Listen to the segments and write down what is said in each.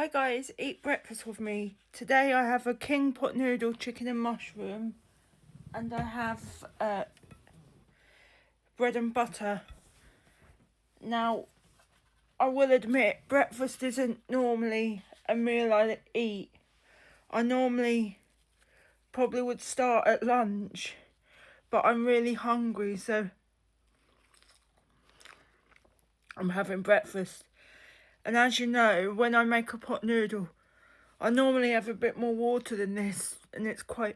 Hi guys, eat breakfast with me. Today I have a king pot noodle, chicken and mushroom, and I have bread and butter. Now, I will admit, breakfast isn't normally a meal I eat. I normally probably would start at lunch, but I'm really hungry, so I'm having breakfast. And as you know, when I make a pot noodle, I normally have a bit more water than this, and it's quite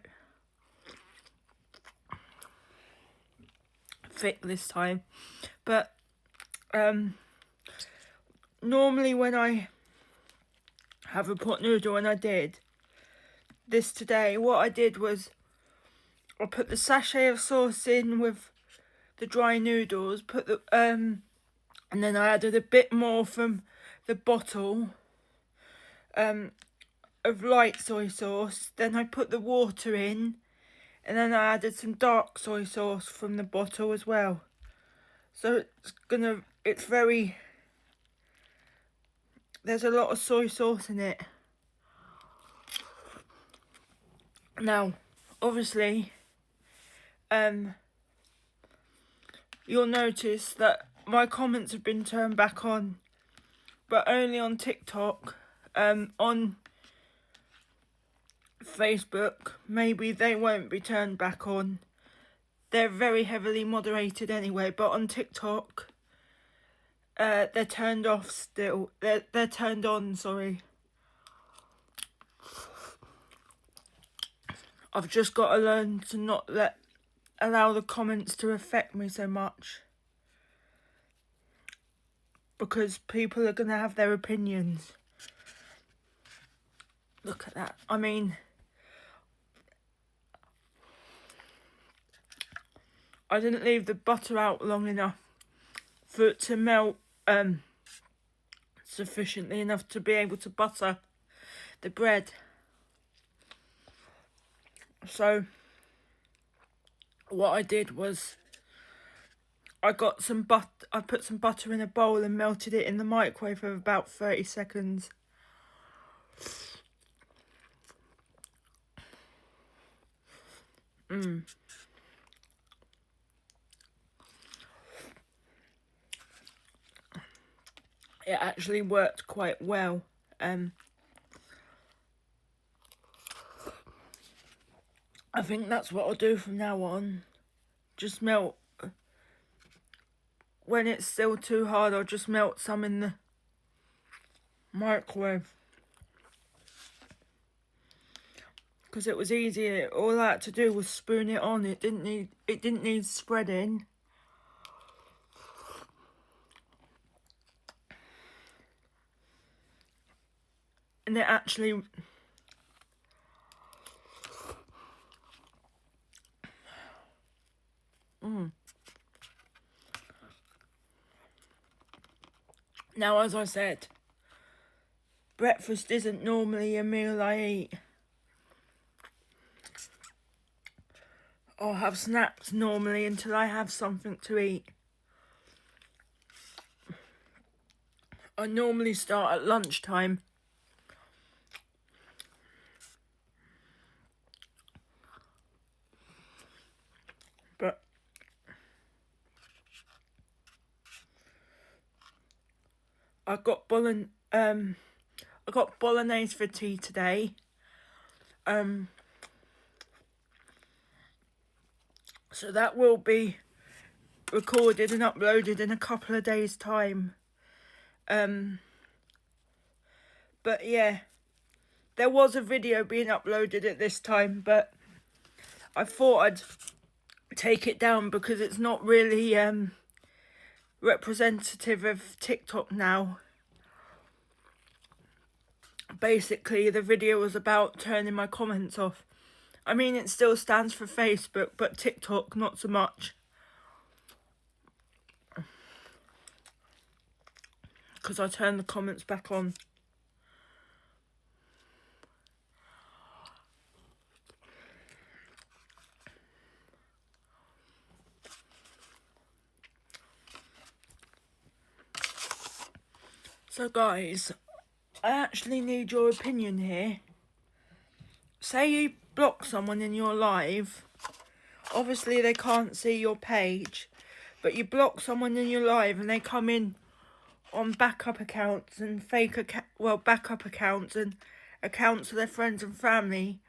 thick this time. But normally when I have a pot noodle, and I did this today, what I did was I put the sachet of sauce in with the dry noodles, and then I added a bit more from the bottle of light soy sauce. Then I put the water in, and then I added some dark soy sauce from the bottle as well. So there's a lot of soy sauce in it. Now, obviously, you'll notice that my comments have been turned back on, but only on TikTok. On Facebook, maybe they won't be turned back on. They're very heavily moderated anyway, but on TikTok, they're turned off still. They're turned on, sorry. I've just got to learn to not allow the comments to affect me so much, because people are going to have their opinions. Look at that. I mean, I didn't leave the butter out long enough for it to melt sufficiently enough to be able to butter the bread. So what I did was I put some butter in a bowl and melted it in the microwave for about 30 seconds. It actually worked quite well. I think that's what I'll do from now on. Just melt. When it's still too hard, I'll just melt some in the microwave. Because it was easy. All I had to do was spoon it on. It didn't need spreading. And it actually Now, as I said, breakfast isn't normally a meal I eat. I'll have snacks normally until I have something to eat. I normally start at lunchtime. But I got bolognese for tea today. So that will be recorded and uploaded in a couple of days' time. But yeah, there was a video being uploaded at this time, but I thought I'd take it down because it's not really representative of TikTok now. Basically, the video was about turning my comments off. I mean, it still stands for Facebook, but TikTok not so much. Because I turned the comments back on. So guys, I actually need your opinion here. Say you block someone in your live. Obviously they can't see your page, but you block someone in your live and they come in on backup accounts and backup accounts and accounts of their friends and family,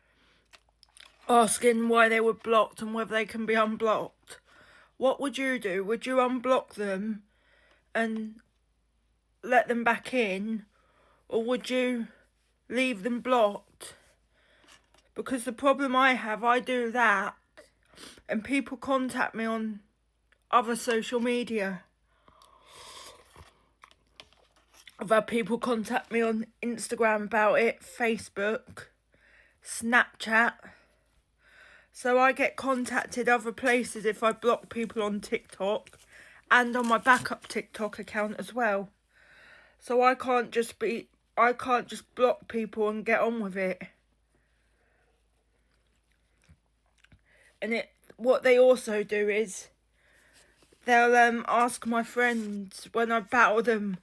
asking why they were blocked and whether they can be unblocked. What would you do? Would you unblock them and let them back in, or would you leave them blocked? Because the problem I have, I do that and people contact me on other social media. I've had people contact me on Instagram about it, Facebook, Snapchat. So I get contacted other places if I block people on TikTok and on my backup TikTok account as well. So I can't just block people and get on with it. And what they also do is they'll ask my friends when I battle them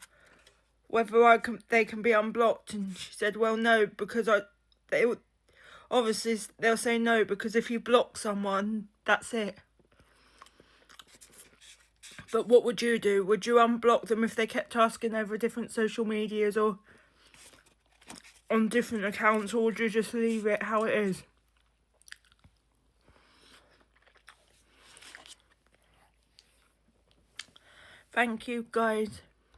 whether they can be unblocked, and she said, well, no, because obviously they'll say no, because if you block someone, that's it. But what would you do? Would you unblock them if they kept asking over different social medias or on different accounts, or would you just leave it how it is? Thank you, guys.